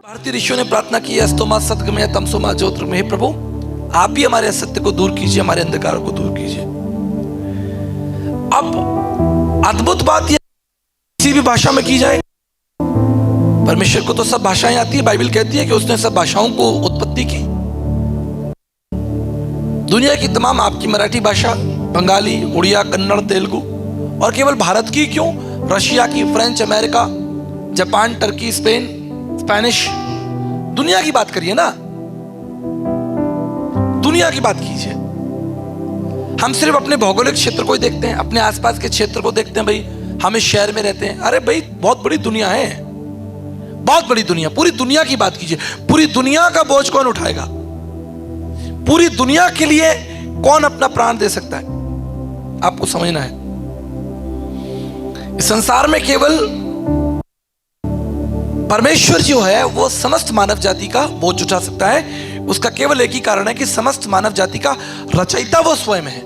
भारतीय ऋषियों ने प्रार्थना की, अस्तोमा सद्गमय तमसोमा ज्योतिर्गमय। हे प्रभु, आप ही हमारे असत्य को दूर कीजिए, हमारे अंधकार को दूर कीजिए। अब अद्भुत बात यह किसी भी भाषा में की जाए, परमेश्वर को तो सब भाषाएं आती है। बाइबल कहती है कि उसने सब भाषाओं को उत्पत्ति की। दुनिया की तमाम, आपकी मराठी भाषा, बंगाली, उड़िया, कन्नड़, तेलुगु, और केवल भारत की क्यों, रशिया की, French, America, Japan, Turkey, Spain, Spanish, दुनिया की बात करिए ना, दुनिया की बात कीजिए। हम सिर्फ अपने भौगोलिक क्षेत्र को ही देखते हैं, अपने आसपास के क्षेत्र को देखते हैं। भाई हम इस शहर में रहते हैं, अरे भाई बहुत बड़ी दुनिया है, बहुत बड़ी दुनिया। पूरी दुनिया की बात कीजिए। पूरी दुनिया का बोझ कौन उठाएगा? पूरी दुनिया के लिए कौन अपना प्राण दे सकता है? आपको समझना है, इस संसार में केवल परमेश्वर जो है वो समस्त मानव जाति का बोझ उठा सकता है। उसका केवल एक ही कारण है कि समस्त मानव जाति का रचयिता वो स्वयं है।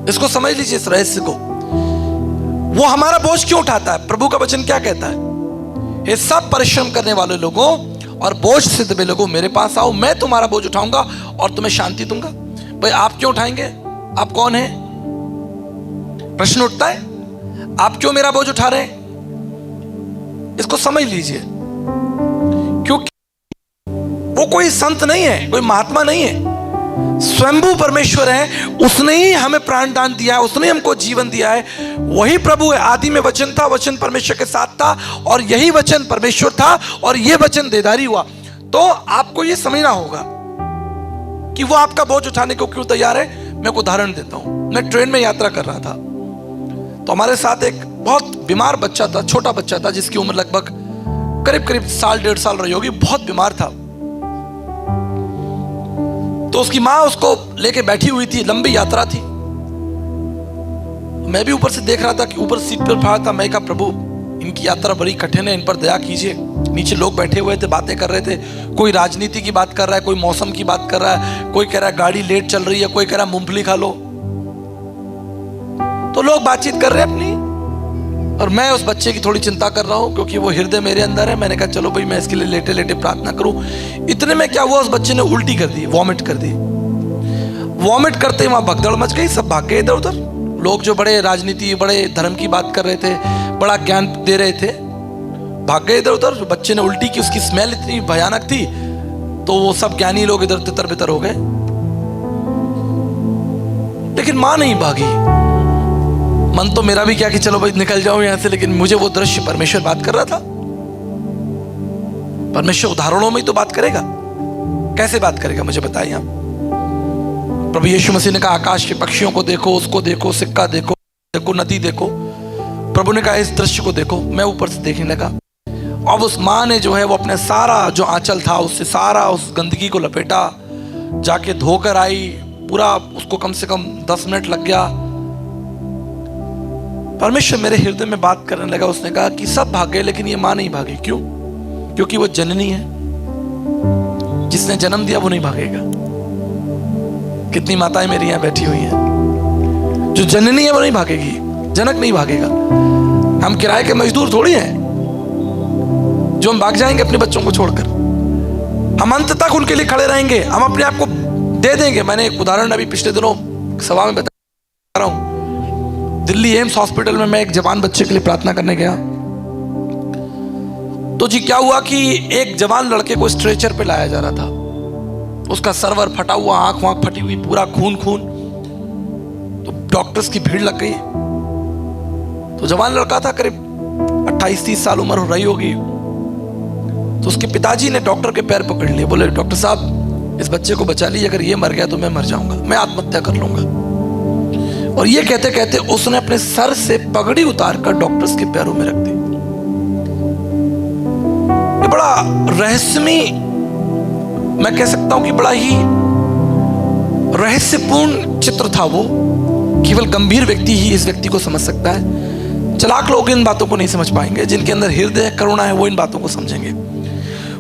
इसको समझ लीजिए, इस रहस्य को। वो हमारा बोझ क्यों उठाता है? प्रभु का वचन क्या कहता है? ये सब परिश्रम करने वाले लोगों और बोझ से दबे लोगों, मेरे पास आओ, मैं तुम्हारा बोझ उठाऊंगा और तुम्हें शांति दूंगा। भाई आप क्यों उठाएंगे? आप कौन है? प्रश्न उठता है, आप क्यों मेरा बोझ उठा रहे हैं? इसको समझ लीजिए, क्योंकि वो कोई संत नहीं है, कोई महात्मा नहीं है, स्वयंभू परमेश्वर है। उसने ही हमें प्राण दान दिया है, उसने हमको जीवन दिया है। वही प्रभु है। आदि में वचन था, वचन परमेश्वर के साथ था, और यही वचन परमेश्वर था, और यह वचन देदारी हुआ। तो आपको यह समझना होगा कि वो आपका बोझ उठाने को क्यों तैयार है। मैं एक उदाहरण देता हूं। मैं ट्रेन में यात्रा कर रहा था, तो हमारे साथ एक बहुत बीमार बच्चा था, छोटा बच्चा था, जिसकी उम्र लगभग करीब करीब साल, 1.5 साल रही होगी। बहुत बीमार था। तो उसकी माँ उसको लेके बैठी हुई थी, लंबी यात्रा थी। मैं भी ऊपर से देख रहा था कि ऊपर सीट पर खड़ा था। मैं कहा, प्रभु इनकी यात्रा बड़ी कठिन है, इन पर दया कीजिए। नीचे लोग बैठे हुए थे, बातें कर रहे थे। कोई राजनीति की बात कर रहा है, कोई मौसम की बात कर रहा है, कोई कह रहा है गाड़ी लेट चल रही है, कोई कह रहा है मूंगफली खा लो। तो लोग बातचीत कर रहे हैं अपनी, और मैं उस बच्चे की थोड़ी चिंता कर रहा हूं, क्योंकि वो हृदय मेरे अंदर है। मैंने कहा चलो भाई मैं इसके लिए लेटे लेटे प्रार्थना करूं। इतने में क्या हुआ, उस बच्चे ने उल्टी कर दी, वॉमिट कर दी। वॉमिट करते ही वहां भगदड़ मच गई, सब भाग गए इधर उधर। लोग जो बड़े राजनीति, बड़े धर्म की बात कर रहे थे, बड़ा ज्ञान दे रहे थे, भाग गए इधर उधर। बच्चे ने उल्टी की, उसकी स्मेल इतनी भयानक थी, तो वो सब ज्ञानी लोग इधर तितर बितर हो गए। लेकिन मां नहीं भागी। मन तो मेरा भी क्या कि चलो भाई निकल जाओ यहां से, लेकिन मुझे वो दृश्य, परमेश्वर बात कर रहा था। परमेश्वर उदाहरणों में ही तो बात करेगा। कैसे बात करेगा मुझे बताइए आप। प्रभु यीशु मसीह ने कहा, आकाश के पक्षियों को देखो, उसको देखो, सिक्का देखो, देखो नदी देखो। प्रभु ने कहा, इस दृश्य को देखो। मैं ऊपर से देखने लगा। अब उस माँ ने जो है वो अपने सारा जो आंचल था उससे सारा उस गंदगी को लपेटा, जाके धोकर आई पूरा। उसको कम से कम 10 मिनट लग गया। परमेश्वर मेरे हृदय में बात करने लगा। उसने कहा कि सब भाग गए, लेकिन ये मां नहीं भागी। क्यों? क्योंकि वो जननी है। जिसने जन्म दिया वो नहीं भागेगा। कितनी माताएं मेरी यहां बैठी हुई हैं, जो जननी है वो नहीं भागेगी, जनक नहीं भागेगा। हम किराए के मजदूर थोड़ी हैं जो हम भाग जाएंगे अपने बच्चों को छोड़कर। हम अंत तक उनके लिए खड़े रहेंगे, हम अपने आप को दे देंगे। मैंने एक उदाहरण अभी पिछले दिनों सभा में बता रहा हूं। दिल्ली एम्स हॉस्पिटल में मैं एक जवान बच्चे के लिए प्रार्थना करने गया। तो जी क्या हुआ कि एक जवान लड़के को स्ट्रेचर पे लाया जा रहा था। उसका सर्वर फटा हुआ, आंख वांख फटी हुई, पूरा खून खून। तो डॉक्टर्स की भीड़ लग गई। तो जवान लड़का था, करीब 28-30 साल उम्र हो रही होगी। तो उसके पिताजी ने डॉक्टर के पैर पकड़ लिए, बोले डॉक्टर साहब इस बच्चे को बचा लीजिए, अगर ये मर गया तो मैं मर जाऊंगा, मैं आत्महत्या कर लूंगा। और ये कहते कहते उसने अपने सर से पगड़ी उतारकर डॉक्टर्स के पैरों में रख दी। ये बड़ा रहस्यमय, मैं कह सकता हूं कि बड़ा ही रहस्यपूर्ण चित्र था वो। केवल गंभीर व्यक्ति ही इस व्यक्ति को समझ सकता है। चालाक लोग इन बातों को नहीं समझ पाएंगे। जिनके अंदर हृदय करुणा है वो इन बातों को समझेंगे।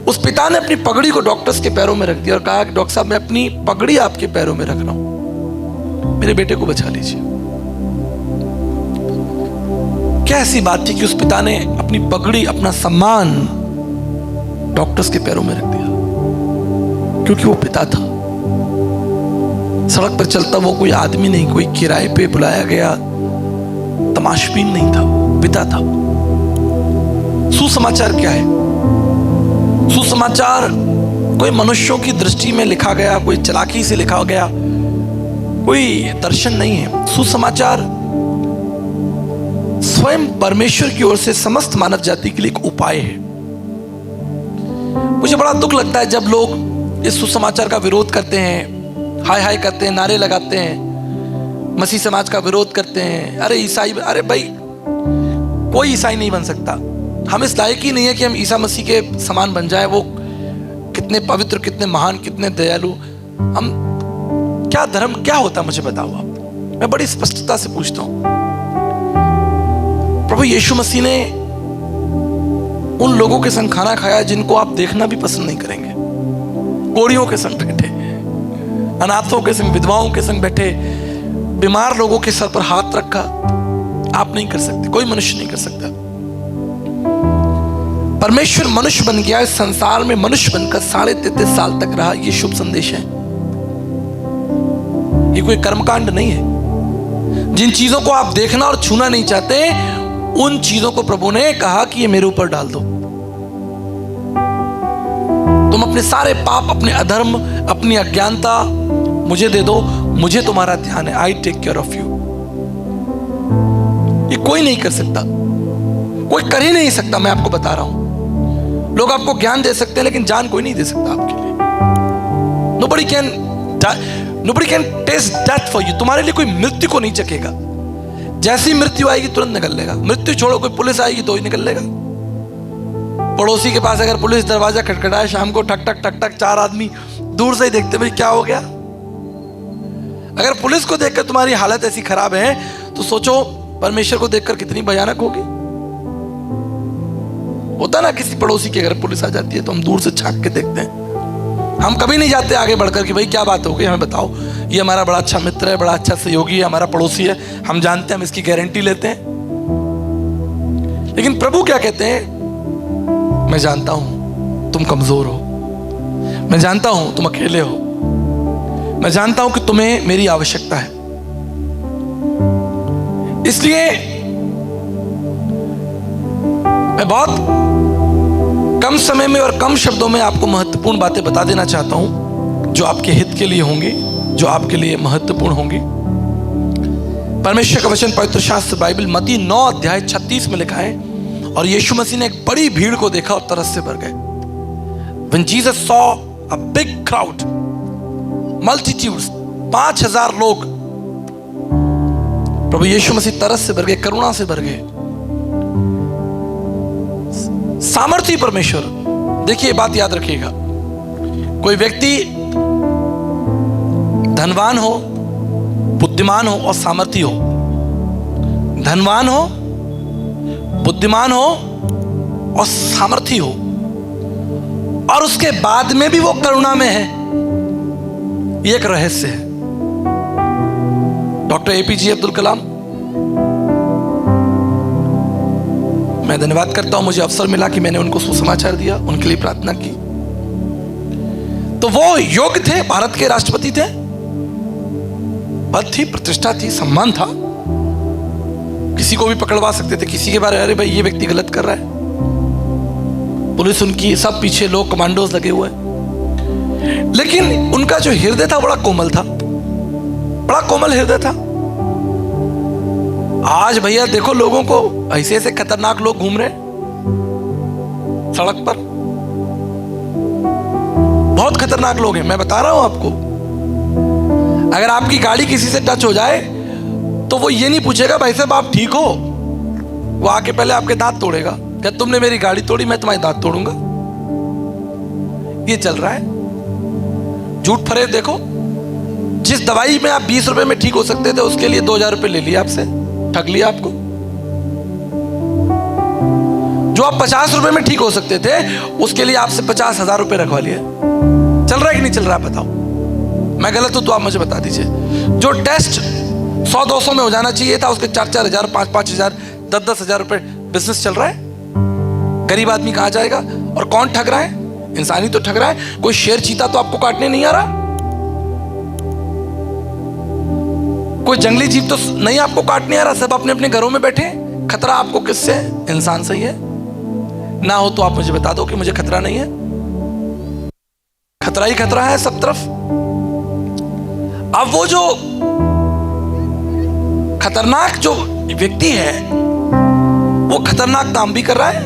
उस पिता ने अपनी पगड़ी को डॉक्टर्स के पैरों में रख दिया और कहा कि डॉक्टर साहब मैं अपनी पगड़ी आपके पैरों में रख रहा हूं, मेरे बेटे को बचा लीजिए। क्या ऐसी बात थी कि उस पिता ने अपनी पगड़ी, अपना सम्मान डॉक्टर्स के पैरों में रख दिया, क्योंकि वो पिता था। सड़क पर चलता वो कोई आदमी नहीं, कोई किराए पे बुलाया गया तमाशबीन नहीं था, पिता था। सुसमाचार क्या है? सुसमाचार कोई मनुष्यों की दृष्टि में लिखा गया, कोई चालाकी से लिखा गया कोई दर्शन नहीं है। सुसमाचार स्वयं परमेश्वर की ओर से समस्त मानव जाति के लिए एक उपाय है। मुझे बड़ा दुख लगता है जब लोग इस सुसमाचार का विरोध करते हैं, हाय हाय करते हैं, नारे लगाते हैं, मसीह समाज का विरोध करते हैं। अरे ईसाई, अरे भाई कोई ईसाई नहीं बन सकता। हम इस लायक ही नहीं है कि हम ईसा मसीह के समान बन जाए। वो कितने पवित्र, कितने महान, कितने दयालु। हम क्या धर्म क्या होता मुझे बताओ आप। मैं बड़ी स्पष्टता से पूछता हूं। प्रभु यीशु मसीह ने उन लोगों के संग खाना खाया जिनको आप देखना भी पसंद नहीं करेंगे। कोढ़ियों के संग बैठे, अनाथों के संग, विधवाओं के संग बैठे, बीमार लोगों के सर पर हाथ रखा। आप नहीं कर सकते, कोई मनुष्य नहीं कर सकता। परमेश्वर मनुष्य बन गया, इस संसार में मनुष्य बनकर 33.5 साल तक रहा। ये शुभ संदेश है, ये कोई कर्मकांड नहीं है। जिन चीजों को आप देखना और छूना नहीं चाहते, उन चीजों को प्रभु ने कहा कि ये मेरे ऊपर डाल दो। तुम अपने सारे पाप, अपने अधर्म, अपनी अज्ञानता मुझे दे दो, मुझे तुम्हारा ध्यान है। I take care of you. ये कोई नहीं कर सकता, कोई कर ही नहीं सकता। मैं आपको बता रहा हूं, लोग आपको ज्ञान दे सकते हैं लेकिन जान कोई नहीं दे सकता आपके लिए। Nobody can taste death for you। तुम्हारे लिए कोई मृत्यु को नहीं चखेगा। जैसी मृत्यु आएगी तुरंत निकल लेगा। मृत्यु छोड़ो, कोई पुलिस आएगी तो ही निकल लेगा। पड़ोसी के पास अगर पुलिस दरवाजा खटखटाए शाम को, ठक ठक ठक ठक, 4 आदमी दूर से ही देखते भाई क्या हो गया। अगर पुलिस को देखकर तुम्हारी हालत ऐसी खराब है तो सोचो परमेश्वर को देखकर कितनी भयानक होगी। होता ना, किसी पड़ोसी की अगर पुलिस आ जाती है तो हम दूर से झांक के देखते हैं। हम कभी नहीं जाते आगे बढ़कर कि भाई क्या बात हो गई, हमें बताओ। ये हमारा बड़ा अच्छा मित्र है, बड़ा अच्छा सहयोगी है, हमारा पड़ोसी है, हम जानते हैं, हम इसकी गारंटी लेते हैं। लेकिन प्रभु क्या कहते हैं? मैं जानता हूं तुम कमजोर हो, मैं जानता हूं तुम अकेले हो, मैं जानता हूं कि तुम्हें मेरी आवश्यकता है। इसलिए मैं बहुत कम समय में और कम शब्दों में आपको महत्वपूर्ण बातें बता देना चाहता हूं, जो आपके हित के लिए होंगी, जो आपके लिए महत्वपूर्ण होंगी। परमेश्वर का वचन पवित्र शास्त्र बाइबल मत्ती 9 अध्याय 36 में लिखा है, और यीशु मसीह ने एक बड़ी भीड़ को देखा और तरस से भर गए। When Jesus saw a big crowd, multitudes, 5000 लोग, प्रभु यीशु मसीह तरस से भर गए, करुणा से भर गए। सामर्थी परमेश्वर। देखिए बात याद रखिएगा, कोई व्यक्ति धनवान हो, बुद्धिमान हो और सामर्थी हो, धनवान हो, बुद्धिमान हो और सामर्थी हो, और उसके बाद में भी वो करुणा में है, ये एक रहस्य है। डॉक्टर एपीजे अब्दुल कलाम, मैं धन्यवाद करता हूं, मुझे अवसर मिला कि मैंने उनको सुसमाचार दिया, उनके लिए प्रार्थना की। तो वो योग्य थे, भारत के राष्ट्रपति थे, पद थी, प्रतिष्ठा थी, सम्मान था, किसी को भी पकड़वा सकते थे, किसी के बारे में अरे भाई ये व्यक्ति गलत कर रहा है, पुलिस उनकी, सब पीछे लोग कमांडोज लगे हुए हैं। लेकिन उनका जो हृदय था बड़ा कोमल था, बड़ा कोमल हृदय था। आज भैया देखो लोगों को, ऐसे ऐसे खतरनाक लोग घूम रहे सड़क पर, बहुत खतरनाक लोग हैं। मैं बता रहा हूं आपको, अगर आपकी गाड़ी किसी से टच हो जाए तो वो ये नहीं पूछेगा भाई साहब आप ठीक हो, वो आके पहले आपके दांत तोड़ेगा। क्या तुमने मेरी गाड़ी तोड़ी, मैं तुम्हारी दांत तोड़ूंगा। ये चल रहा है। झूठ फरेब देखो, जिस दवाई में आप 20 रुपए में ठीक हो सकते थे उसके लिए 2000 रुपए ले लिया आपसे, ठग लिया आपको। जो आप 50 रुपए में ठीक हो सकते थे उसके लिए आपसे 50,000 रुपए रखवा लिए। चल रहा है कि नहीं चल रहा है बताओ। मैं गलत हूं तो आप मुझे बता दीजिए। जो टेस्ट 100-200 में हो जाना चाहिए था उसके 4-4 हजार, 5-5 हजार, 10-10 हजार रुपए बिजनेस चल रहा है। गरीब आदमी कहां जाएगा? और कौन ठग रहा है? इंसान ही तो ठग रहा है। कोई शेर चीता तो आपको काटने नहीं आ रहा, कोई जंगली जीव तो नहीं आपको काटने आ रहा, सब अपने अपने घरों में बैठे। खतरा आपको किससे है? इंसान से ही है। ना हो तो आप मुझे बता दो कि मुझे खतरा नहीं है। खतरा ही खतरा है सब तरफ। अब वो जो खतरनाक जो व्यक्ति है वो खतरनाक काम भी कर रहा है।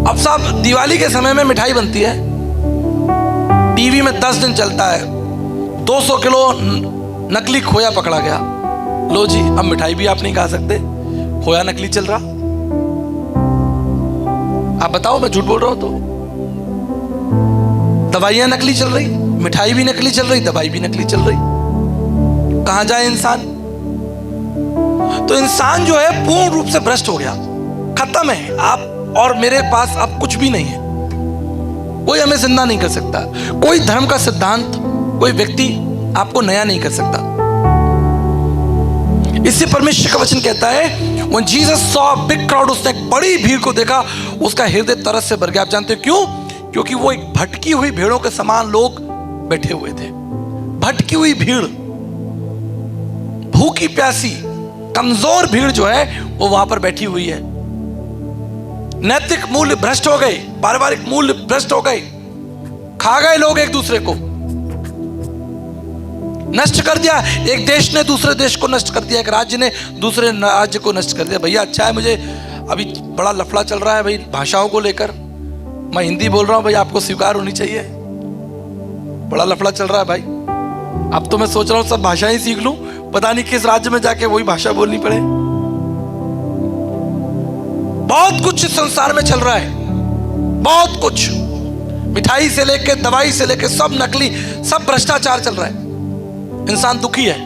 अब साहब दिवाली के समय में मिठाई बनती है, टीवी में 10 दिन चलता है, 200 किलो नकली खोया पकड़ा गया। लो जी, अब मिठाई भी आप नहीं खा सकते, खोया नकली चल रहा। आप बताओ, मैं झूठ बोल रहा हूं तो? दवाइयां नकली चल रही, मिठाई भी नकली चल रही, दवाई भी नकली चल रही। कहां जाए इंसान? तो इंसान जो है पूर्ण रूप से भ्रष्ट हो गया, खत्म है। आप और मेरे पास अब कुछ भी नहीं है। कोई हमें जिंदा नहीं कर सकता, कोई धर्म का सिद्धांत, कोई व्यक्ति आपको नया नहीं कर सकता। इससे परमेश्वर का वचन कहता है, when Jesus saw a big crowd, उसने एक बड़ी भीड़ को देखा, उसका हृदय तरस से भर गया। आप जानते हो क्यों? क्योंकि वो एक भटकी हुई भेड़ों के समान लोग बैठे हुए थे। भटकी हुई भीड़, भूखी प्यासी कमजोर भीड़ जो है वो वहां पर बैठी हुई है। नैतिक मूल्य भ्रष्ट हो गए, पारिवारिक मूल्य भ्रष्ट हो गए, खा गए लोग एक दूसरे को, नष्ट कर दिया। एक देश ने दूसरे देश को नष्ट कर दिया, एक राज्य ने दूसरे राज्य को नष्ट कर दिया। भैया अच्छा है, मुझे अभी बड़ा लफड़ा चल रहा है भाई भाषाओं को लेकर। मैं हिंदी बोल रहा हूं भाई, आपको स्वीकार होनी चाहिए। बड़ा लफड़ा चल रहा है भाई। अब तो मैं सोच रहा हूं सब भाषाएं सीख लूं, पता नहीं किस राज्य में जाके वही भाषा बोलनी पड़े। बहुत कुछ संसार में चल रहा है, बहुत कुछ। मिठाई से लेके दवाई से लेके सब नकली, सब भ्रष्टाचार चल रहा है। इंसान दुखी है,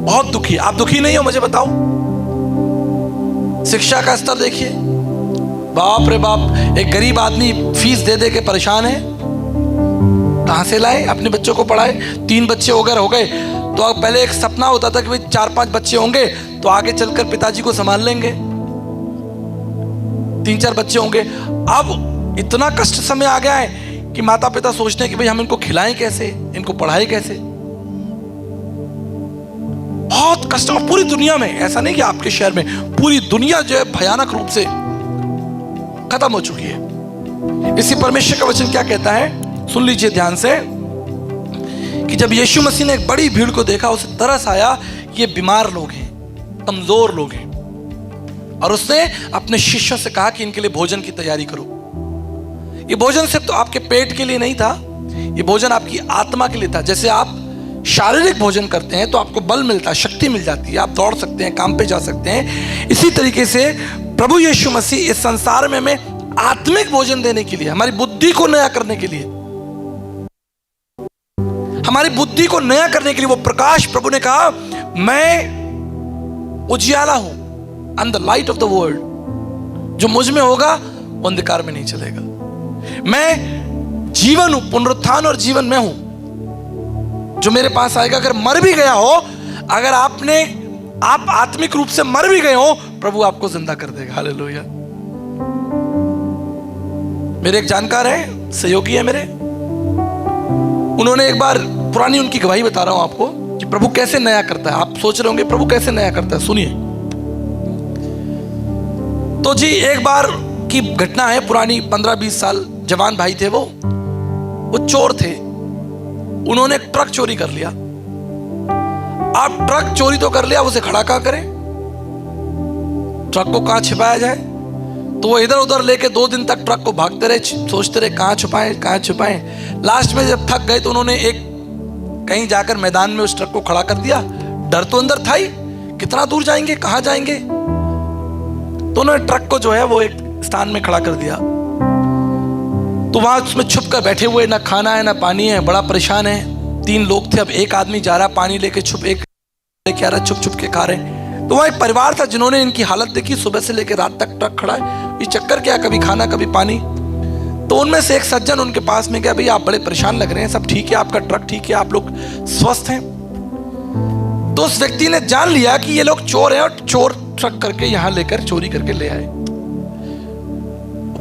बहुत दुखी है। आप दुखी नहीं हो? मुझे बताओ। शिक्षा का स्तर देखिए, बाप रे बाप। एक गरीब आदमी फीस दे दे के परेशान है, कहां से लाए? अपने बच्चों को पढ़ाए। 3 बच्चे हो गए तो अब पहले एक सपना होता था कि भाई 4-5 बच्चे होंगे तो आगे चलकर पिताजी को संभाल लेंगे, 3-4 बच्चे होंगे। अब इतना कष्ट समय आ गया है कि माता पिता सोचते हैं कि भाई हम इनको खिलाएं कैसे, इनको पढ़ाएं कैसे। बहुत कष्ट। और पूरी दुनिया में, ऐसा नहीं कि आपके शहर में, पूरी दुनिया जो है भयानक रूप से खत्म हो चुकी है। इसी परमेश्वर का वचन क्या कहता है, सुन लीजिए ध्यान से, कि जब यीशु मसीह ने एक बड़ी भीड़ को देखा, उसे तरस आया कि ये बीमार लोग हैं, कमजोर लोग हैं, और उसने अपने शिष्यों से कहा कि इनके लिए भोजन की तैयारी करो। ये भोजन सिर्फ तो आपके पेट के लिए नहीं था, ये भोजन आपकी आत्मा के लिए था। जैसे आप शारीरिक भोजन करते हैं तो आपको बल मिलता है, शक्ति मिल जाती है, आप दौड़ सकते हैं, काम पे जा सकते हैं। इसी तरीके से प्रभु यीशु मसीह इस संसार में हमें आत्मिक भोजन देने के लिए, हमारी बुद्धि को नया करने के लिए, हमारी बुद्धि को नया करने के लिए वो प्रकाश, प्रभु ने कहा मैं उजियाला हूं, I am the light of the world. जो मुझ में होगा वो अंधकार में नहीं चलेगा। मैं जीवन हूं, पुनरुत्थान और जीवन में हूं। जो मेरे पास आएगा, अगर मर भी गया हो, अगर आप आत्मिक रूप से मर भी गए हो, प्रभु आपको जिंदा कर देगा। हालेलुया। मेरे एक जानकार है, सहयोगी है मेरे, उन्होंने एक बार, पुरानी उनकी गवाही बता रहा हूं आपको, कि प्रभु कैसे नया करता है। आप सोच रहे होंगे प्रभु कैसे नया करता है, सुनिए। तो जी एक बार की घटना है, पुरानी 15-20 साल, जवान भाई थे वो चोर थे। उन्होंने एक ट्रक चोरी कर लिया। आप ट्रक चोरी तो कर लिया, उसे खड़ा कहां करें? ट्रक को कहां छिपाया जाए? तो वो इधर उधर लेके 2 दिन तक ट्रक को भागते रहे, सोचते रहे कहां छुपाएं। लास्ट में जब थक गए तो उन्होंने एक कहीं जाकर मैदान में उस ट्रक को खड़ा कर दिया। डर तो अंदर था ही, कितना दूर जाएंगे, कहां जाएंगे। तो उन्होंने ट्रक को जो है वो एक स्थान में खड़ा कर दिया। तो वहां उसमें छुप कर बैठे हुए, ना खाना है ना पानी है, बड़ा परेशान है। 3 लोग थे। अब एक आदमी जा रहा पानी लेके, छुप एक लेके आ रहा, छुप छुप के खा रहे। तो वहां एक परिवार था जिन्होंने इनकी हालत देखी, सुबह से लेकर रात तक ट्रक खड़ा है, ये चक्कर क्या, कभी खाना कभी पानी। तो उनमें से एक सज्जन उनके पास में गया, भैया आप बड़े परेशान लग रहे हैं, सब ठीक है, आपका ट्रक ठीक है, आप लोग स्वस्थ हैं। तो उस व्यक्ति ने जान लिया कि ये लोग चोर हैं और चोर ट्रक करके यहां लेकर चोरी करके ले आए।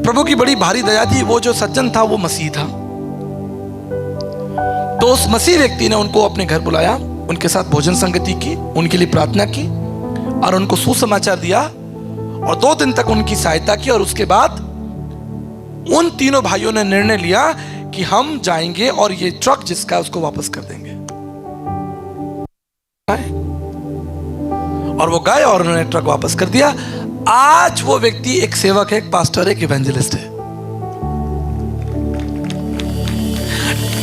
प्रभु की बड़ी भारी दया थी, वो जो सज्जन था वो मसीह था। तो उस मसीह व्यक्ति ने उनको अपने घर बुलाया, उनके साथ भोजन संगति की, उनके लिए प्रार्थना की और उनको सुसमाचार दिया और 2 दिन तक उनकी सहायता की। और उसके बाद उन तीनों भाइयों ने निर्णय लिया कि हम जाएंगे और ये ट्रक जिसका है उसको वापस कर देंगे। और वो गए और उन्होंने ट्रक वापस कर दिया। आज वो व्यक्ति एक सेवक है, एक पास्टर है, एक इवेंजलिस्ट है।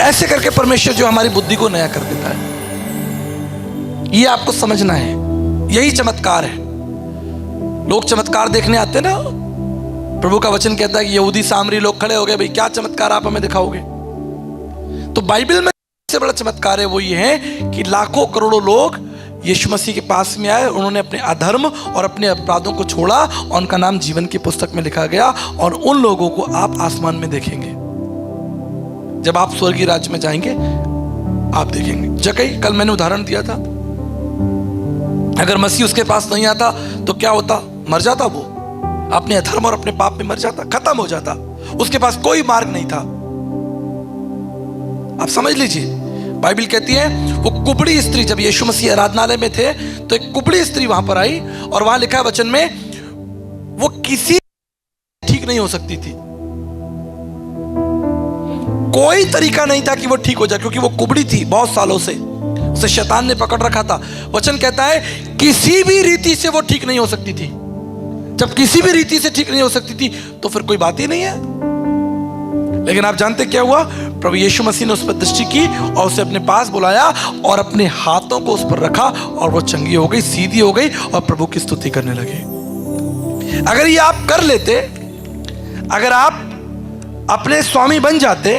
ऐसे करके परमेश्वर जो हमारी बुद्धि को नया कर देता है, ये आपको समझना है। यही चमत्कार है। लोग चमत्कार देखने आते ना, प्रभु का वचन कहता है कि यहूदी सामरी लोग खड़े हो गए, भाई क्या चमत्कार आप हमें दिखाओगे। तो बाइबल में सबसे बड़ा चमत्कार है वो ये है कि लाखों करोड़ों लोग यीशु मसीह के पास में आए, उन्होंने अपने अधर्म और अपने अपराधों को छोड़ा और उनका नाम जीवन की पुस्तक में लिखा गया। और उन लोगों को आप आसमान में देखेंगे। जब आप स्वर्गीय राज्य में जाएंगे आप देखेंगे। जकई, कल मैंने उदाहरण दिया था, अगर मसीह उसके पास नहीं आता तो क्या होता? मर जाता, वो अपने अधर्म और अपने पाप में मर जाता, खत्म हो जाता। उसके पास कोई मार्ग नहीं था। आप समझ लीजिए, बाइबल कहती है वो कुबड़ी स्त्री, जब यीशु मसीह आराधनालय में थे तो एक कुबड़ी स्त्री वहां पर आई और वहां लिखा है वचन में, वो किसी ठीक नहीं हो सकती थी। कोई तरीका नहीं था कि वो ठीक हो जाए, क्योंकि वो कुबड़ी थी बहुत सालों से, उसे शैतान ने पकड़ रखा था। वचन कहता है किसी भी रीति से वो ठीक नहीं हो सकती थी। जब किसी भी रीति से ठीक नहीं हो सकती थी तो फिर कोई बात ही नहीं है। लेकिन आप जानते क्या हुआ? प्रभु यीशु मसीह ने उस पर दृष्टि की और उसे अपने पास बुलाया और अपने हाथों को उस पर रखा और वो चंगी हो गई, सीधी हो गई और प्रभु की स्तुति करने लगे। अगर ये आप कर लेते, अगर आप अपने स्वामी बन जाते,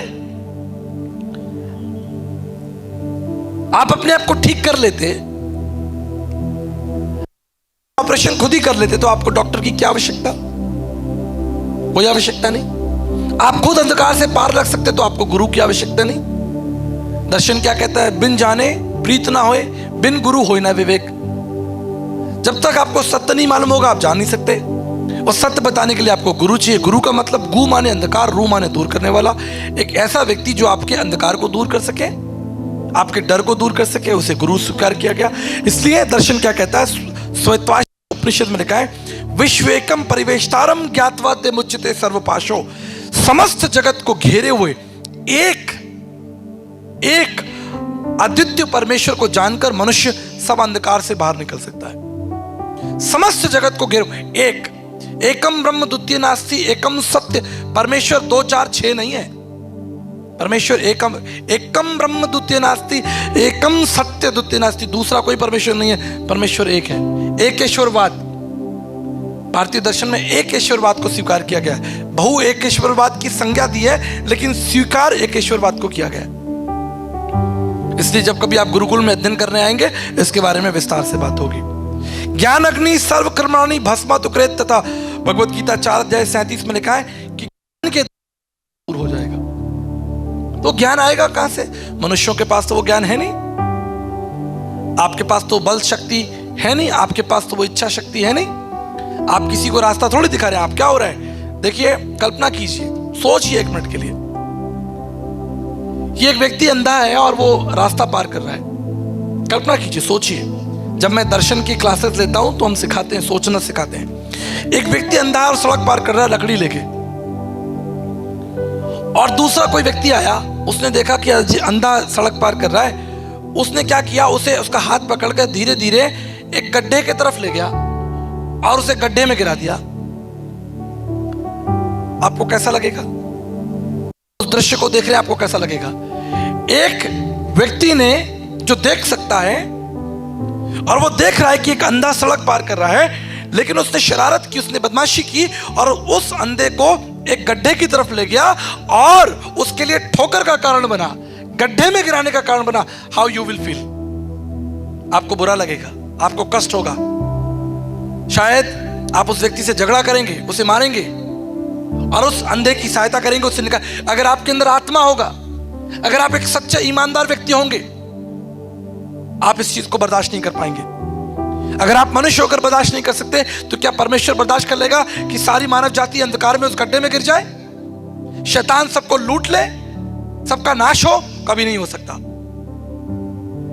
आप अपने आप को ठीक कर लेते, ऑपरेशन खुद ही कर लेते, तो आपको डॉक्टर की क्या आवश्यकता? कोई आवश्यकता नहीं। आप खुद अंधकार से पार रख सकते, तो आपको गुरु की आवश्यकता नहीं। दर्शन क्या कहता है? बिन जाने प्रीत ना होए, बिन गुरु होए ना विवेक। जब तक आपको सत्य नहीं मालूम होगा आप जान नहीं सकते। और सत्य बताने के लिए आपको गुरु चाहिए। गुरु का मतलब गु माने अंधकार, रू माने दूर करने वाला। एक ऐसा व्यक्ति जो आपके अंधकार को दूर कर सके, आपके डर को दूर कर सके, उसे गुरु स्वीकार किया गया। इसलिए दर्शन क्या कहता है? श्वेतवास उपनिषद में लिखा है, विश्वेकम परिवेष्टारम ज्ञात्वा ते मुच्यते सर्वपाशो। समस्त जगत को घेरे हुए एक अद्वितीय परमेश्वर को जानकर मनुष्य सब अंधकार से बाहर निकल सकता है। समस्त जगत को घेरे एक, एकम ब्रह्म द्वितीय नास्ति, एकम सत्य। परमेश्वर 2 4 6 नहीं है। परमेश्वर एकम ब्रह्म द्वितीय नास्ति, एकम सत्य द्वितीय नास्ति। दूसरा कोई परमेश्वर नहीं है, परमेश्वर एक है। एक ईश्वरवाद, भारतीय दर्शन में एक ईश्वरवाद को स्वीकार किया गया है। बहु एक ईश्वरवाद की संज्ञा दी है, लेकिन स्वीकार एक ईश्वरवाद को किया गया। इसलिए जब कभी आप गुरुकुल में अध्ययन करने आएंगे, इसके बारे में विस्तार से बात होगी। ज्ञान अग्नि सर्व कर्माणि भस्मा तो कृत, तथा भगवत गीता 4:37 में लिखा है कि ज्ञान के दूर हो जाएगा। तो ज्ञान आएगा कहां से? मनुष्यों के पास तो वो ज्ञान है नहीं, आपके पास तो बल शक्ति है नहीं, आपके पास तो वो इच्छा शक्ति है नहीं। आप किसी को रास्ता थोड़ी दिखा रहे हैं। आप क्या हो रहा है? देखिए, कल्पना कीजिए, सोचिए 1 मिनट के लिए। ये एक व्यक्ति अंधा है और वो रास्ता पार कर रहा है। कल्पना कीजिए, सोचिए। जब मैं दर्शन की क्लासेस लेता हूं तो हम सिखाते हैं, सोचना सिखाते हैं। एक व्यक्ति अंधा है और सड़क पार कर रहा है लकड़ी लेके, और दूसरा कोई व्यक्ति आया, उसने देखा कि अंधा सड़क पार कर रहा है। उसने क्या किया? उसे उसका हाथ पकड़कर धीरे धीरे एक गड्ढे की तरफ ले गया और उसे गड्ढे में गिरा दिया। आपको कैसा लगेगा? उस दृश्य को देख रहे आपको कैसा लगेगा? एक व्यक्ति ने जो देख सकता है और वो देख रहा है कि एक अंधा सड़क पार कर रहा है, लेकिन उसने शरारत की, उसने बदमाशी की और उस अंधे को एक गड्ढे की तरफ ले गया और उसके लिए ठोकर का कारण बना, गड्ढे में गिराने का कारण बना। How you will feel? आपको बुरा लगेगा, आपको कष्ट होगा, शायद आप उस व्यक्ति से झगड़ा करेंगे, उसे मारेंगे और उस अंधे की सहायता करेंगे, उससे निकाल। अगर आपके अंदर आत्मा होगा, अगर आप एक सच्चे ईमानदार व्यक्ति होंगे, आप इस चीज को बर्दाश्त नहीं कर पाएंगे। अगर आप मनुष्य होकर बर्दाश्त नहीं कर सकते तो क्या परमेश्वर बर्दाश्त कर लेगा कि सारी मानव जाति अंधकार में उस गड्ढे में गिर जाए, शैतान सबको लूट ले, सबका नाश हो? कभी नहीं हो सकता।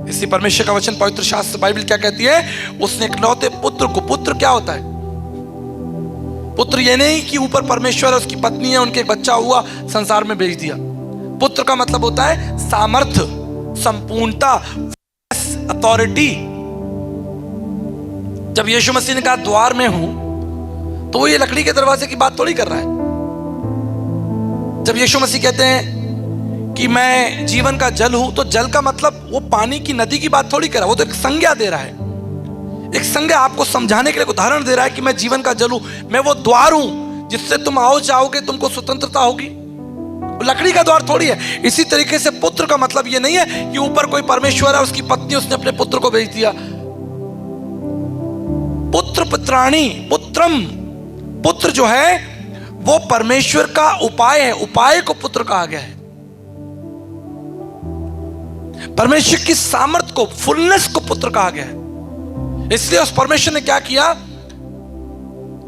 इसी परमेश्वर का वचन पवित्र शास्त्र बाइबल क्या कहती है? उसने इकलौते पुत्र को, पुत्र क्या होता है? पुत्र ये नहीं कि ऊपर परमेश्वर है, उसकी पत्नी है, उनके एक बच्चा हुआ, संसार में भेज दिया। पुत्र का मतलब होता है सामर्थ्य, संपूर्णता, अथॉरिटी। जब यीशु मसीह ने कहा द्वार में हूं, तो वो ये लकड़ी के दरवाजे की बात थोड़ी कर रहा है। जब यीशु मसीह कहते हैं कि मैं जीवन का जल हूं, तो जल का मतलब वो पानी की नदी की बात थोड़ी कर रहा है। वो तो एक संज्ञा दे रहा है, एक संज्ञा आपको समझाने के लिए उदाहरण दे रहा है कि मैं जीवन का जल हूं, मैं वो द्वार हूं जिससे तुम आओ जाओगे, तुमको स्वतंत्रता होगी। लकड़ी का द्वार थोड़ी है। इसी तरीके से पुत्र का मतलब ये नहीं है कि ऊपर कोई परमेश्वर है, उसकी पत्नी, उसने अपने पुत्र को भेज दिया। पुत्र, पुत्राणी, पुत्रम, पुत्र जो है वो परमेश्वर का उपाय है। उपाय को पुत्र कहा गया है। परमेश्वर की सामर्थ्य को, फुलनेस को पुत्र कहा गया है। इसलिए उस परमेश्वर ने क्या किया?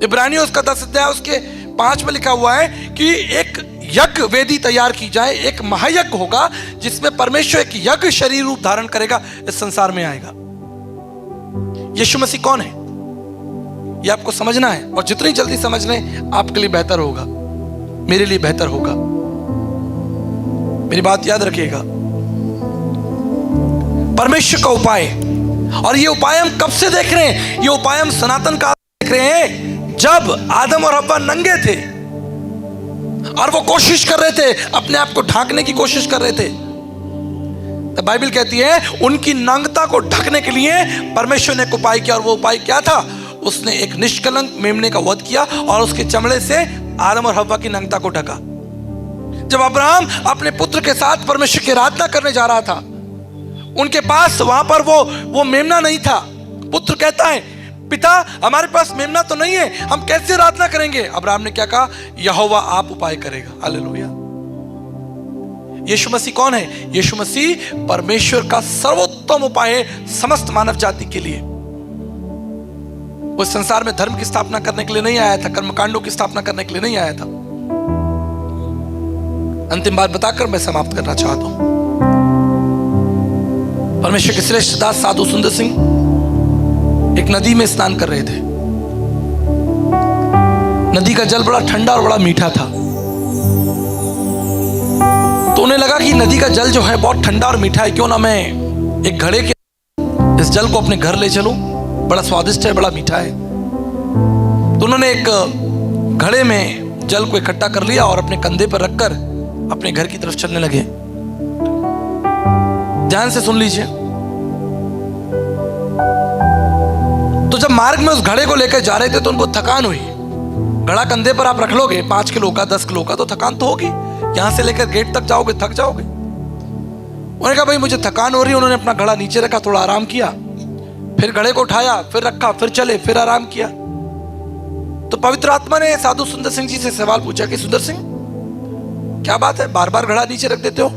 इब्रानियों उसका 10 अध्याय उसके 5 में लिखा हुआ है कि एक यज्ञ वेदी तैयार की जाए, एक महायज्ञ होगा जिसमें परमेश्वर एक यज्ञ शरीर रूप धारण करेगा, इस संसार में आएगा। यीशु मसीह कौन है ये आपको समझना है, और जितनी जल्दी समझ लें आपके लिए बेहतर होगा, मेरे लिए बेहतर होगा। मेरी बात याद रखिएगा, परमेश्वर का उपाय। और ये उपाय हम कब से देख रहे हैं? ये उपाय हम सनातन काल देख रहे हैं, जब आदम और हव्वा नंगे थे और वो कोशिश कर रहे थे, अपने आप को ढांकने की कोशिश कर रहे थे। तो बाइबल कहती है उनकी नंगता को ढकने के लिए परमेश्वर ने एक उपाय किया, और वो उपाय क्या था? उसने एक निष्कलंक मेमने का वध किया और उसके चमड़े से आदम और हव्वा की नंगता को ढका। जब अब्राहम अपने पुत्र के साथ परमेश्वर की आराधना करने जा रहा था, उनके पास वहां पर वो मेमना नहीं था। पुत्र कहता है, पिता हमारे पास मेमना तो नहीं है, हम कैसे आराधना करेंगे? अब्राहम ने क्या कहा? यहोवा आप उपाय करेगा। हालेलुया। यीशु मसीह कौन है? यीशु मसीह परमेश्वर का सर्वोत्तम उपाय है समस्त मानव जाति के लिए। वो संसार में धर्म की स्थापना करने के लिए नहीं आया था, कर्मकांडों की स्थापना करने के लिए नहीं आया था। अंतिम बात बताकर मैं समाप्त करना चाहता हूं। परमेश्वर के श्रेष्ठ दास साधु सुंदर सिंह एक नदी में स्नान कर रहे थे। नदी का जल बड़ा ठंडा और बड़ा मीठा था। तो उन्हें लगा कि नदी का जल जो है बहुत ठंडा और मीठा है, क्यों ना मैं एक घड़े के इस जल को अपने घर ले चलूं, बड़ा स्वादिष्ट है, बड़ा मीठा है। तो उन्होंने एक घड़े में जल को इकट्ठा कर लिया और अपने कंधे पर रखकर अपने घर की तरफ चलने लगे। ध्यान से सुन लीजिए। तो जब मार्ग में उस घड़े को लेकर जा रहे थे तो उनको थकान हुई। घड़ा कंधे पर आप रख लोगे 5 किलो का, 10 किलो का, तो थकान तो होगी। यहां से लेकर गेट तक जाओगे, थक जाओगे। उन्होंने कहा भाई मुझे थकान हो रही है। उन्होंने अपना घड़ा नीचे रखा, थोड़ा आराम किया, फिर घड़े को उठाया, फिर रखा, फिर चले, फिर आराम किया। तो पवित्र आत्मा ने साधु सुंदर सिंह जी से सवाल पूछा कि सुंदर सिंह क्या बात है, बार बार घड़ा नीचे रख देते हो?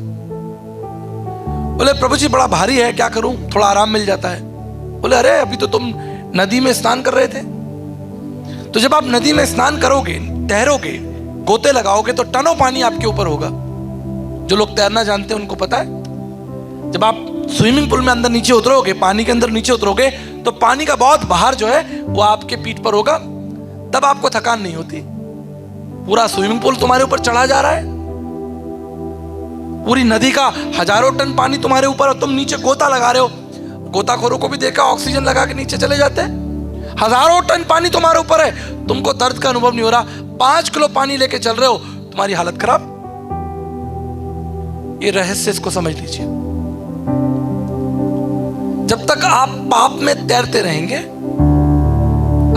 बोले प्रभु जी बड़ा भारी है, क्या करूं, थोड़ा आराम मिल जाता है। बोले अरे अभी तो तुम नदी में स्नान कर रहे थे। तो जब आप नदी में स्नान करोगे, तैरोगे, गोते लगाओगे, तो टनों पानी आपके ऊपर होगा। जो लोग तैरना जानते हैं उनको पता है, जब आप स्विमिंग पूल में अंदर नीचे उतरोगे, पानी के अंदर नीचे उतरोगे, तो पानी का बहुत बाहर जो है वो आपके पीठ पर होगा। तब आपको थकान नहीं होती। पूरा स्विमिंग पूल तुम्हारे ऊपर चढ़ा जा रहा है, पूरी नदी का हजारों टन पानी तुम्हारे ऊपर, और तुम नीचे गोता लगा रहे हो। गोताखोरों को भी देखा, ऑक्सीजन लगा के नीचे चले जाते हैं। हजारों टन पानी तुम्हारे ऊपर है, तुमको दर्द का अनुभव नहीं हो रहा। 5 किलो पानी लेके चल रहे हो, तुम्हारी हालत खराब। ये रहस्य, इसको समझ लीजिए। जब तक आप पाप में तैरते रहेंगे,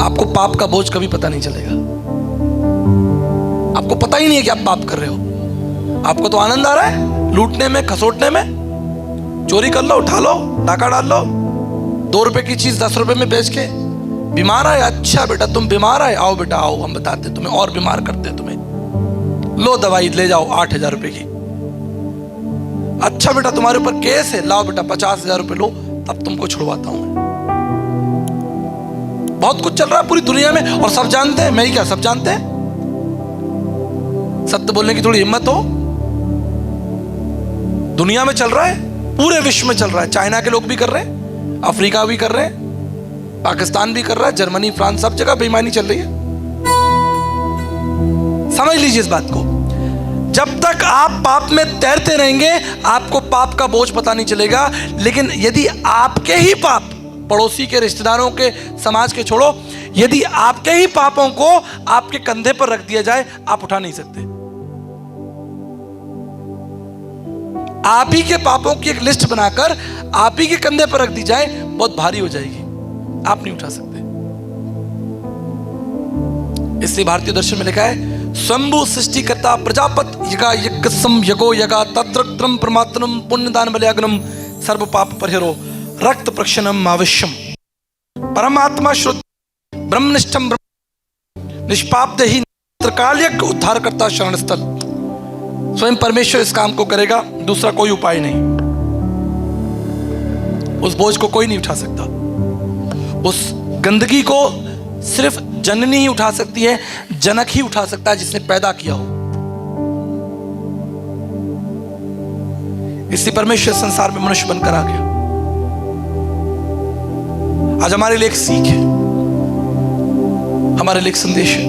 आपको पाप का बोझ कभी पता नहीं चलेगा। आपको पता ही नहीं है कि आप पाप कर रहे हो। आपको तो आनंद आ रहा है लूटने में, खसोटने में। चोरी कर लो, उठा लो, डाका डाल लो, 2 रुपए की चीज 10 रुपए में बेच के। बीमार है, अच्छा बेटा तुम बीमार है, आओ बेटा आओ, हम बताते तुम्हें और बीमार करते हैं तुम्हें। लो दवाई ले जाओ 8,000 रुपए की। अच्छा बेटा तुम्हारे ऊपर केस है, लाओ बेटा 50,000 रुपए लो, तब तुमको छुड़वाता हूं। बहुत कुछ चल रहा है पूरी दुनिया में और सब जानते हैं। मैं ही क्या, सब जानते हैं। सत्य बोलने की थोड़ी हिम्मत हो। दुनिया में चल रहा है, पूरे विश्व में चल रहा है। चाइना के लोग भी कर रहे हैं, अफ्रीका भी कर रहे हैं, पाकिस्तान भी कर रहा है, जर्मनी, फ्रांस, सब जगह बेईमानी चल रही है। समझ लीजिए इस बात को। जब तक आप पाप में तैरते रहेंगे आपको पाप का बोझ पता नहीं चलेगा। लेकिन यदि आपके ही पाप, पड़ोसी के, रिश्तेदारों के, समाज के छोड़ो, यदि आपके ही पापों को आपके कंधे पर रख दिया जाए आप उठा नहीं सकते। आप ही के पापों की एक लिस्ट बनाकर आप ही के कंधे पर रख दी जाए बहुत भारी हो जाएगी, आप नहीं उठा सकते। इसलिए भारतीय दर्शन में लिखा है स्वयंभू सृष्टिकर्ता प्रजापत यगा यज्ञसम यगो यगा तत्रत्रम परमात्मम पुण्यदान बलयाग्नम सर्व पाप परिहरो रक्त प्रक्षणम आवश्यम परमात्मा श्रुत ब्रह्मनिष्ठम निष्पाप देहि त्रिकाल्यक उद्धार करता शरण स्थल। स्वयं परमेश्वर इस काम को करेगा, दूसरा कोई उपाय नहीं। उस बोझ को कोई नहीं उठा सकता। उस गंदगी को सिर्फ जननी ही उठा सकती है, जनक ही उठा सकता है जिसने पैदा किया हो। इसलिए परमेश्वर संसार में मनुष्य बनकर आ गया। आज हमारे लिए एक सीख है, हमारे लिए एक संदेश है।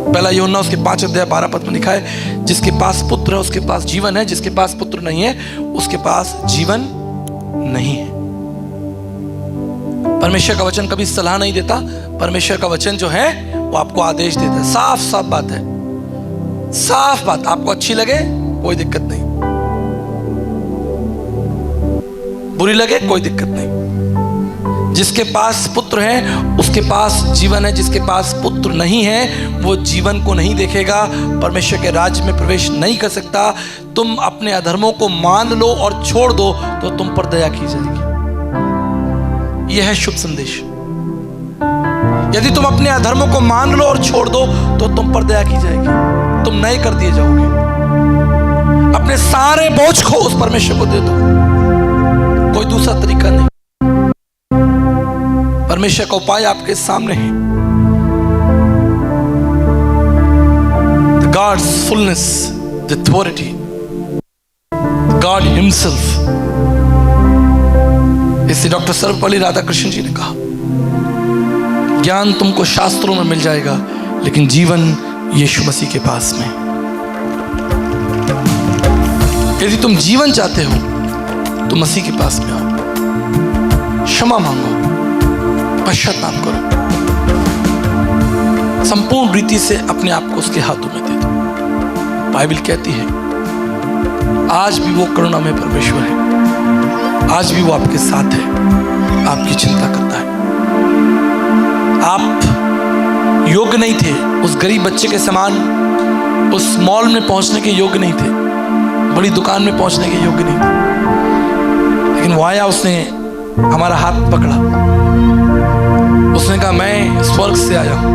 पहला यूहन्ना उसके 5 अध्याय 12 पद में लिखा है जिसके पास पुत्र है उसके पास जीवन है, जिसके पास पुत्र नहीं है उसके पास जीवन नहीं है। परमेश्वर का वचन कभी सलाह नहीं देता। परमेश्वर का वचन जो है वो आपको आदेश देता है। साफ साफ बात है, साफ बात। आपको अच्छी लगे कोई दिक्कत नहीं, बुरी लगे कोई दिक्कत नहीं। जिसके पास पुत्र है उसके पास जीवन है, जिसके पास पुत्र नहीं है वो जीवन को नहीं देखेगा, परमेश्वर के राज्य में प्रवेश नहीं कर सकता। तुम अपने अधर्मों को मान लो और छोड़ दो तो तुम पर दया की जाएगी। यह है शुभ संदेश। यदि तुम अपने अधर्मों को मान लो और छोड़ दो तो तुम पर दया की जाएगी, तुम नए कर दिए जाओगे। अपने सारे बोझ को उस परमेश्वर को दे दो, कोई दूसरा तरीका नहीं। परमेश्वर का उपाय आपके सामने है। The God's fullness, the authority, God Himself। इससे डॉक्टर सर्वपल्ली राधाकृष्ण जी ने कहा ज्ञान तुमको शास्त्रों में मिल जाएगा लेकिन जीवन यीशु मसीह के पास में। यदि तुम जीवन चाहते हो तो मसीह के पास में आओ, क्षमा मांगो, पश्चाताप करो, संपूर्ण रीति से अपने आप को उसके हाथों में दे दो। बाइबल कहती है आज भी वो करुणा में परमेश्वर है, आज भी वो आपके साथ है, आपकी चिंता करता है। आप योग्य नहीं थे उस गरीब बच्चे के समान उस मॉल में पहुंचने के योग्य नहीं थे, बड़ी दुकान में पहुंचने के योग्य नहीं थे, लेकिन वो आया, उसने हमारा हाथ पकड़ा, उसने कहा मैं स्वर्ग से आया हूं,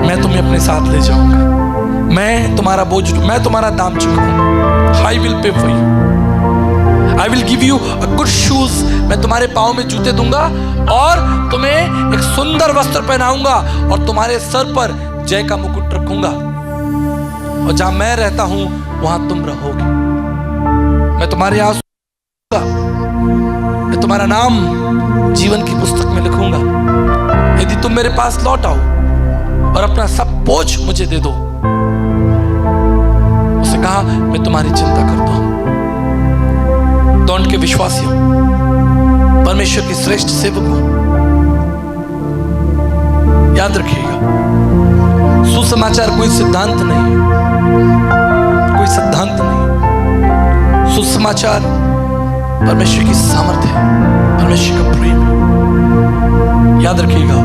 मैं तुम्हें अपने साथ ले जाऊंगा, मैं तुम्हारा बोझ, मैं तुम्हारा दाम चुकाऊंगा। I will pay for you, I will give you a good shoes. मैं तुम्हारे पाँव में जूते दूंगा और तुम्हें एक सुंदर वस्त्र पहनाऊंगा और तुम्हारे सर पर जय का मुकुट रखूंगा, और जहां मैं रहता हूं वहां तुम रहोगे। मैं तुम्हारे आंसू, मैं तुम्हारा नाम जीवन की पुस्तक में लिखूंगा। यदि तुम मेरे पास लौट आओ और अपना सब बोझ मुझे दे दो। उसने कहा मैं तुम्हारी चिंता करता हूं। दौड़ के विश्वासियों, परमेश्वर के श्रेष्ठ सेवकों, याद रखिएगा सुसमाचार कोई सिद्धांत नहीं है, कोई सिद्धांत नहीं। सुसमाचार परमेश्वर की सामर्थ्य है, परमेश्वर का प्रेम है। याद रखिएगा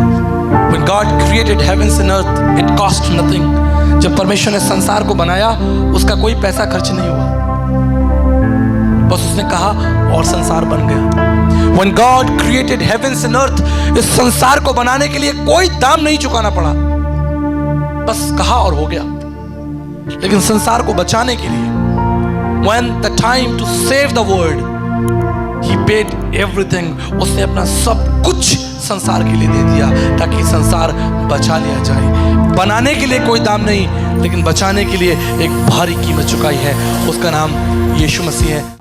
when God created heavens and earth it cost nothing। जब परमेश्वर ने संसार को बनाया उसका कोई पैसा खर्च नहीं हुआ, बस उसने कहा और संसार बन गया। When God created heavens and earth, इस संसार को बनाने के लिए कोई दाम नहीं चुकाना पड़ा, बस कहा और हो गया। लेकिन संसार को बचाने के लिए when the time to save the world, he paid everything। उसने अपना सब कुछ संसार के लिए दे दिया ताकि संसार बचा लिया जाए। बनाने के लिए कोई दाम नहीं, लेकिन बचाने के लिए एक भारी कीमत चुकाई है, उसका नाम यीशु मसीह है।